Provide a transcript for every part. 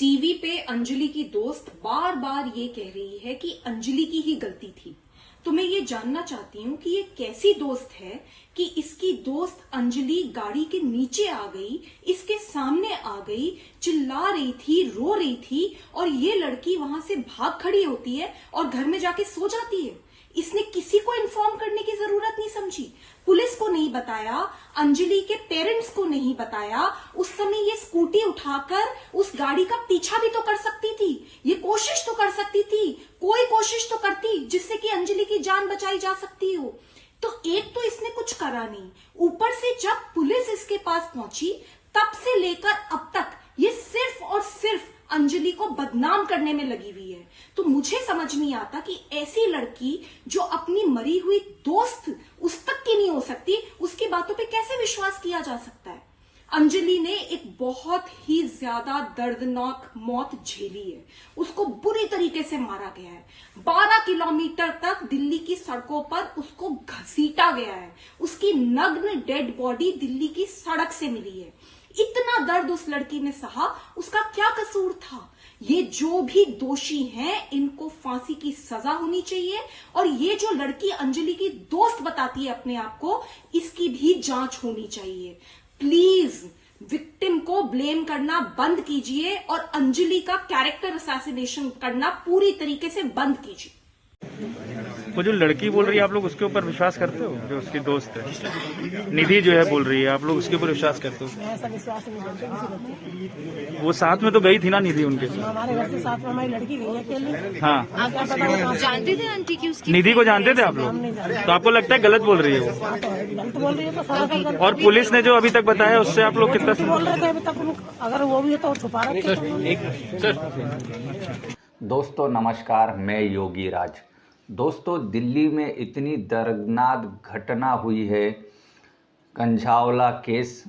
TV पे अंजलि की दोस्त बार बार ये कह रही है कि अंजलि की ही गलती थी। तो मैं ये जानना चाहती हूँ कि ये कैसी दोस्त है कि इसकी दोस्त अंजलि गाड़ी के नीचे आ गई, इसके सामने आ गई, चिल्ला रही थी, रो रही थी और ये लड़की वहां से भाग खड़ी होती है और घर में जाके सो जाती है। इसने किसी को इन्फॉर्म करने की जरूरत नहीं समझी, पुलिस को नहीं बताया, अंजलि के पेरेंट्स को नहीं बताया। उस समय ये स्कूटी उठाकर उस गाड़ी का पीछा भी तो कर सकती थी, ये कोशिश तो कर सकती थी, कोई कोशिश तो करती जिससे कि अंजलि की जान बचाई जा सकती हो। तो एक तो इसने कुछ करा नहीं, ऊपर से जब पुलिस इसके पास पहुंची तब से लेकर अब तक ये सिर्फ और सिर्फ अंजलि को बदनाम करने में लगी हुई है। तो मुझे समझ नहीं आता कि ऐसी लड़की जो अपनी मरी हुई दोस्त उस तक की नहीं हो सकती, उसकी बातों पे कैसे विश्वास किया जा सकता है। अंजलि ने एक बहुत ही ज्यादा दर्दनाक मौत झेली है, उसको बुरी तरीके से मारा गया है, 12 किलोमीटर तक दिल्ली की सड़कों पर उसको घसीटा गया है, उसकी नग्न डेड बॉडी दिल्ली की सड़क से मिली है। इतना दर्द उस लड़की ने सहा, उसका क्या कसूर था। ये जो भी दोषी हैं इनको फांसी की सजा होनी चाहिए और ये जो लड़की अंजलि की दोस्त बताती है अपने आप को, इसकी भी जांच होनी चाहिए। प्लीज विक्टिम को ब्लेम करना बंद कीजिए और अंजलि का कैरेक्टर असैसिनेशन करना पूरी तरीके से बंद कीजिए। वो जो लड़की बोल रही है आप लोग उसके ऊपर विश्वास करते हो? जो उसकी दोस्त है निधि जो है बोल रही है, आप लोग उसके ऊपर विश्वास करते हो? मैं ऐसा विश्वास नहीं करती किसी बच्चे की। वो साथ में तो गई थी ना निधि उनके? हमारे घर से साथ में हमारी लड़की गई है अकेले। हाँ, आप क्या पता वो कहाँ से जानते थे आंटी की उसकी निधि को जानते थे आप हम नहीं लोग? जानते। तो आपको लगता है गलत बोल रही है वो? हाँ, तो गलत बोल रही है तो सारा गलत और पुलिस ने जो अभी तक बताया उससे आप लोग कितना बोल रहे थे अभी तक, अगर वो भी है तो छुपा रखे थे। दोस्तों नमस्कार, मैं योगी राज। दोस्तों दिल्ली में इतनी दर्दनाक घटना हुई है, कंझावला केस।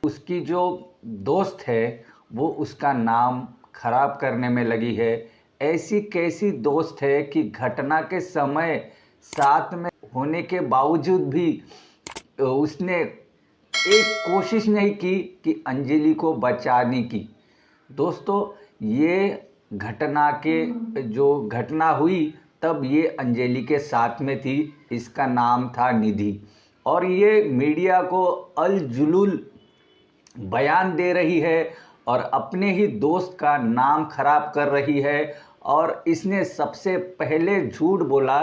उसकी जो दोस्त है वो उसका नाम खराब करने में लगी है। ऐसी कैसी दोस्त है कि घटना के समय साथ में होने के बावजूद भी उसने एक कोशिश नहीं की कि अंजलि को बचाने की। दोस्तों ये घटना के जो घटना हुई तब ये अंजलि के साथ में थी, इसका नाम था निधि, और ये मीडिया को अल जुलूल बयान दे रही है और अपने ही दोस्त का नाम खराब कर रही है। और इसने सबसे पहले झूठ बोला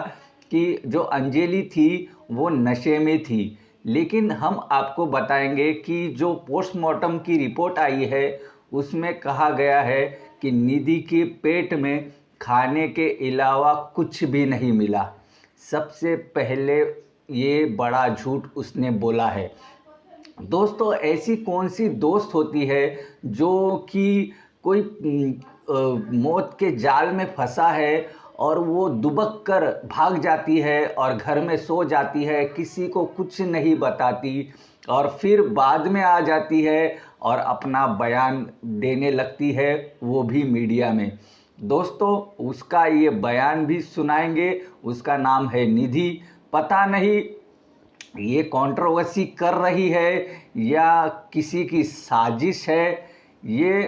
कि जो अंजलि थी वो नशे में थी। लेकिन हम आपको बताएंगे कि जो पोस्टमार्टम की रिपोर्ट आई है उसमें कहा गया है कि निधि के पेट में खाने के अलावा कुछ भी नहीं मिला। सबसे पहले ये बड़ा झूठ उसने बोला है। दोस्तों ऐसी कौन सी दोस्त होती है जो कि कोई मौत के जाल में फंसा है और वो दुबक कर भाग जाती है और घर में सो जाती है, किसी को कुछ नहीं बताती और फिर बाद में आ जाती है और अपना बयान देने लगती है, वो भी मीडिया में। दोस्तों उसका ये बयान भी सुनाएंगे। उसका नाम है निधि। पता नहीं ये कंट्रोवर्सी कर रही है या किसी की साजिश है, ये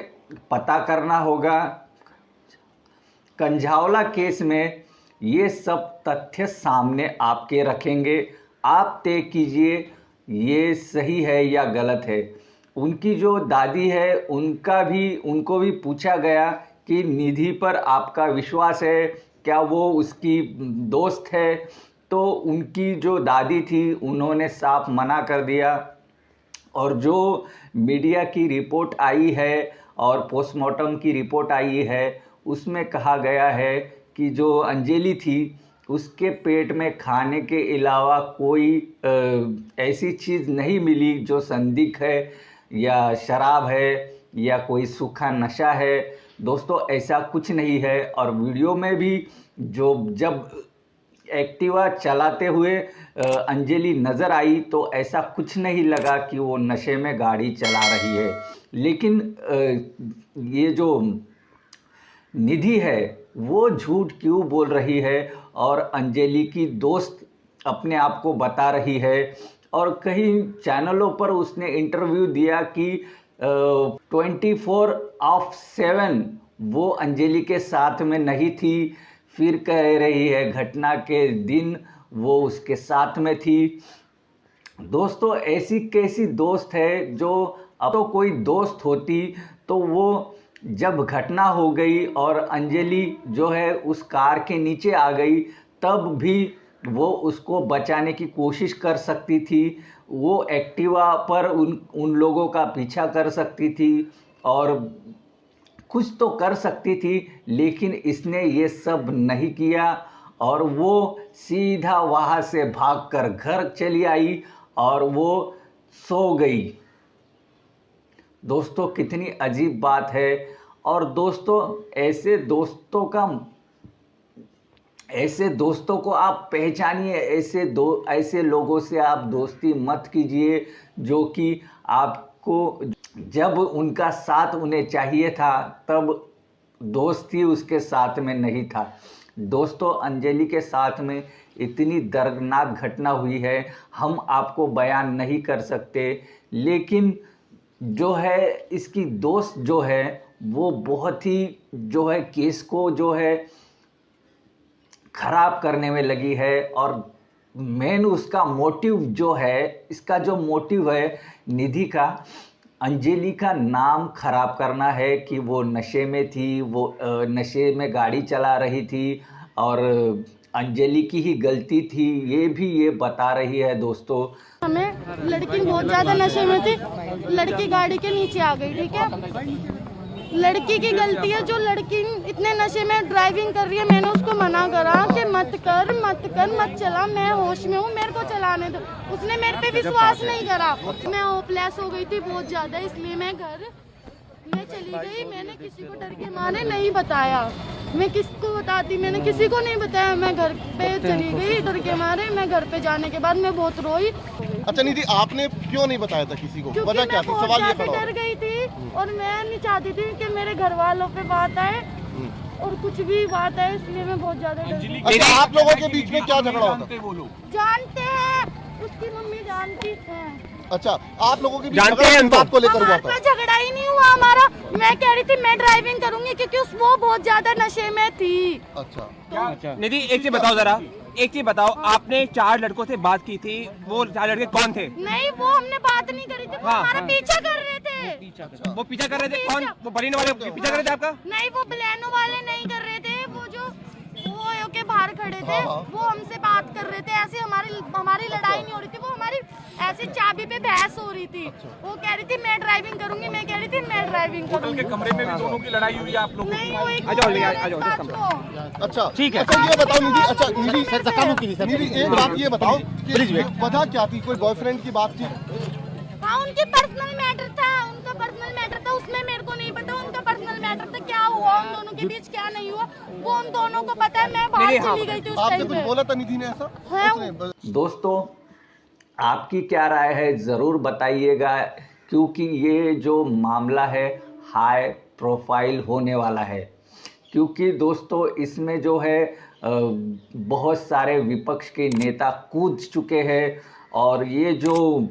पता करना होगा। कंझावला केस में ये सब तथ्य सामने आपके रखेंगे, आप तय कीजिए ये सही है या गलत है। उनकी जो दादी है उनको भी पूछा गया कि निधि पर आपका विश्वास है क्या, वो उसकी दोस्त है? तो उनकी जो दादी थी उन्होंने साफ मना कर दिया। और जो मीडिया की रिपोर्ट आई है और पोस्टमार्टम की रिपोर्ट आई है उसमें कहा गया है कि जो अंजलि थी उसके पेट में खाने के अलावा कोई ऐसी चीज़ नहीं मिली जो संदिग्ध है या शराब है या कोई सूखा नशा है। दोस्तों ऐसा कुछ नहीं है। और वीडियो में भी जब एक्टिवा चलाते हुए अंजलि नज़र आई तो ऐसा कुछ नहीं लगा कि वो नशे में गाड़ी चला रही है। लेकिन ये जो निधि है वो झूठ क्यों बोल रही है और अंजलि की दोस्त अपने आप को बता रही है। और कई चैनलों पर उसने इंटरव्यू दिया कि 24/7 वो अंजलि के साथ में नहीं थी। फिर कह रही है घटना के दिन वो उसके साथ में थी। दोस्तों, ऐसी कैसी दोस्त है जो, अब तो कोई दोस्त होती तो वो जब घटना हो गई और अंजलि जो है उस कार के नीचे आ गई, तब भी वो उसको बचाने की कोशिश कर सकती थी। वो एक्टिवा पर उन लोगों का पीछा कर सकती थी और कुछ तो कर सकती थी, लेकिन इसने ये सब नहीं किया और वो सीधा वहाँ से भागकर घर चली आई और वो सो गई। दोस्तों, कितनी अजीब बात है। और दोस्तों, ऐसे दोस्तों को आप पहचानिए। ऐसे लोगों से आप दोस्ती मत कीजिए जो कि आपको, जब उनका साथ उन्हें चाहिए था तब दोस्ती उसके साथ में नहीं था। दोस्तों, अंजलि के साथ में इतनी दर्दनाक घटना हुई है, हम आपको बयान नहीं कर सकते। लेकिन जो है इसकी दोस्त जो है वो बहुत ही जो है केस को जो है खराब करने में लगी है। और मेन उसका मोटिव जो है, इसका जो मोटिव है निधि का, अंजलि का नाम खराब करना है कि वो नशे में थी, वो नशे में गाड़ी चला रही थी और अंजलि की ही गलती थी, ये बता रही है। दोस्तों, हमें लड़की बहुत ज्यादा नशे में थी, लड़की गाड़ी के नीचे आ गई, ठीक है। लड़की की गलती है, जो लड़की इतने नशे में ड्राइविंग कर रही है। मैंने उसको मना करा कि मत चला, मैं होश में हूँ, मेरे को चलाने दो। उसने मेरे पे विश्वास नहीं करा। मैं होपलेस हो गई थी बहुत ज्यादा, इसलिए मैं घर में चली गई। मैंने किसी को डर के मारे नहीं बताया, मैं किसको बताती, मैंने किसी को नहीं बताया। मैं घर पे चली गई डर के मारे। मैं घर पे जाने के बाद मैं बहुत रोई। अच्छा निधि, आपने क्यों नहीं बताया था किसी को? वजह क्या थी? सवाल ये खड़ा डर गई थी और मैं नहीं चाहती थी कि मेरे घर वालों पे बात आए और कुछ भी बात आए, इसलिए मैं बहुत ज्यादा डर गई। अच्छा, आप लोगों के बीच में क्या झगड़ा होता? जानते हैं, उसकी मम्मी जानती है। अच्छा, आप लोगों के बीच झगड़ा बात को लेकर हुआ था? झगड़ा ही नहीं हुआ हमारा। मैं कह रही थी मैं ड्राइविंग करूंगी क्योंकि वो बहुत ज्यादा नशे में थी। अच्छा, निधि, एक चीज बताओ जरा, एक चीज बताओ, आपने 4 लड़कों से बात की थी, वो 4 लड़के कौन थे? नहीं, वो हमने बात नहीं करी थी, वो हमारा पीछा कर रहे थे। वो पीछा कर रहे थे? कौन? वो बरीनो वाले पीछा कर रहे थे आपका? नहीं, वो बलेनो वाले नहीं कर रहे थे, वो जो वो के बाहर खड़े थे, वो हमसे बात कर रहे थे। ऐसे हमारी लड़ाई नहीं हो रही थी, वो हमारी ऐसी चाबी पे बहस हो रही थी। वो कह रही थी मैं ड्राइविंग करूंगी, मैं कह रही थी मैं ड्राइविंग करूंगी। कमरे में भी दोनों की लड़ाई हुई आप लोगों नहीं, वो एक अच्छा ठीक है। अच्छा, ये बताओ निधि, अच्छा निधि एक बात ये बताओ कि वजह क्या थी? कोई बॉयफ्रेंड की बात थी? हाँ, उनकी पर्सनल मैटर था, उनका पर्सनल मैटर था, उसमें मेरे को नहीं पता उनका पर्सनल मैटर था। क्या हुआ उन दोनों के बीच, क्या नहीं हुआ, वो उन दोनों को पता है। मैं बाहर चली गई थी उस आपने टाइम कुछ पे। बोला था निधि ने ऐसा? दोस्तों, आपकी क्या राय है ज़रूर बताइएगा, क्योंकि ये जो मामला है हाई प्रोफाइल होने वाला है। क्योंकि दोस्तों, इसमें जो है बहुत सारे विपक्ष के नेता कूद चुके हैं और ये जो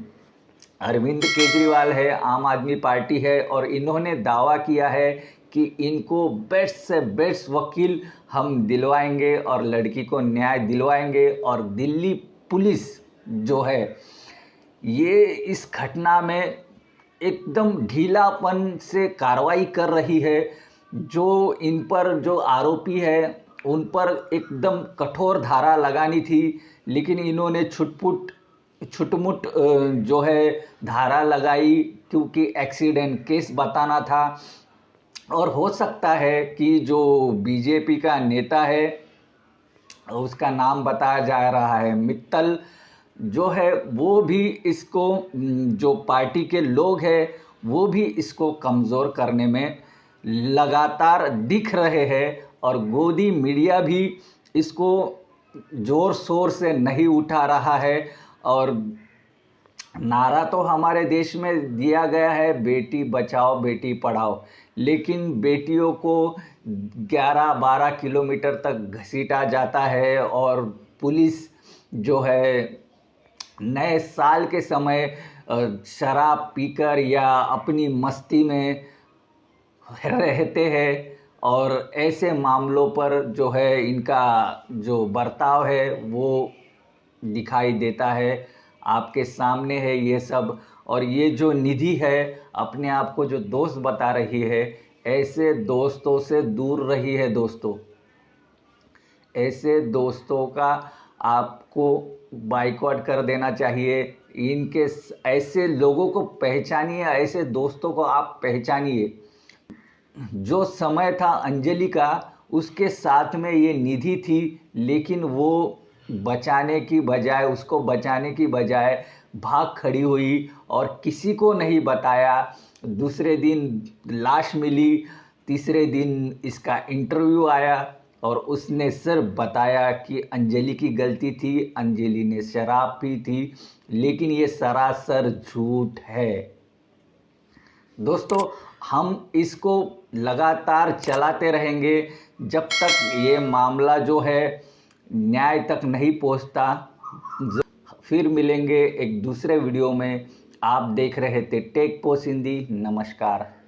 अरविंद केजरीवाल है, आम आदमी पार्टी है, और इन्होंने दावा किया है कि इनको बेस्ट से बेस्ट वकील हम दिलवाएंगे और लड़की को न्याय दिलवाएंगे। और दिल्ली पुलिस जो है ये इस घटना में एकदम ढीलापन से कार्रवाई कर रही है। जो इन पर जो आरोपी है उन पर एकदम कठोर धारा लगानी थी, लेकिन इन्होंने छुटमुट जो है धारा लगाई, क्योंकि एक्सीडेंट केस बताना था। और हो सकता है कि जो बीजेपी का नेता है, उसका नाम बताया जा रहा है मित्तल, जो है वो भी इसको, जो पार्टी के लोग हैं वो भी इसको कमज़ोर करने में लगातार दिख रहे हैं। और गोदी मीडिया भी इसको ज़ोर शोर से नहीं उठा रहा है। और नारा तो हमारे देश में दिया गया है, बेटी बचाओ बेटी पढ़ाओ, लेकिन बेटियों को 11-12 किलोमीटर तक घसीटा जाता है। और पुलिस जो है नए साल के समय शराब पीकर या अपनी मस्ती में रहते हैं और ऐसे मामलों पर जो है इनका जो बर्ताव है वो दिखाई देता है। आपके सामने है ये सब। और ये जो निधि है अपने आप को जो दोस्त बता रही है, ऐसे दोस्तों से दूर रही है दोस्तों। ऐसे दोस्तों का आपको बाइकआउट कर देना चाहिए। इनके ऐसे लोगों को पहचानिए, ऐसे दोस्तों को आप पहचानिए। जो समय था अंजलि का, उसके साथ में ये निधि थी, लेकिन वो उसको बचाने की बजाय भाग खड़ी हुई और किसी को नहीं बताया। दूसरे दिन लाश मिली, तीसरे दिन इसका इंटरव्यू आया और उसने सिर्फ बताया कि अंजलि की गलती थी, अंजलि ने शराब पी थी, लेकिन ये सरासर झूठ है दोस्तों। हम इसको लगातार चलाते रहेंगे जब तक ये मामला जो है न्याय तक नहीं पहुंचता। फिर मिलेंगे एक दूसरे वीडियो में। आप देख रहे थे टेक पोस्ट हिंदी। नमस्कार।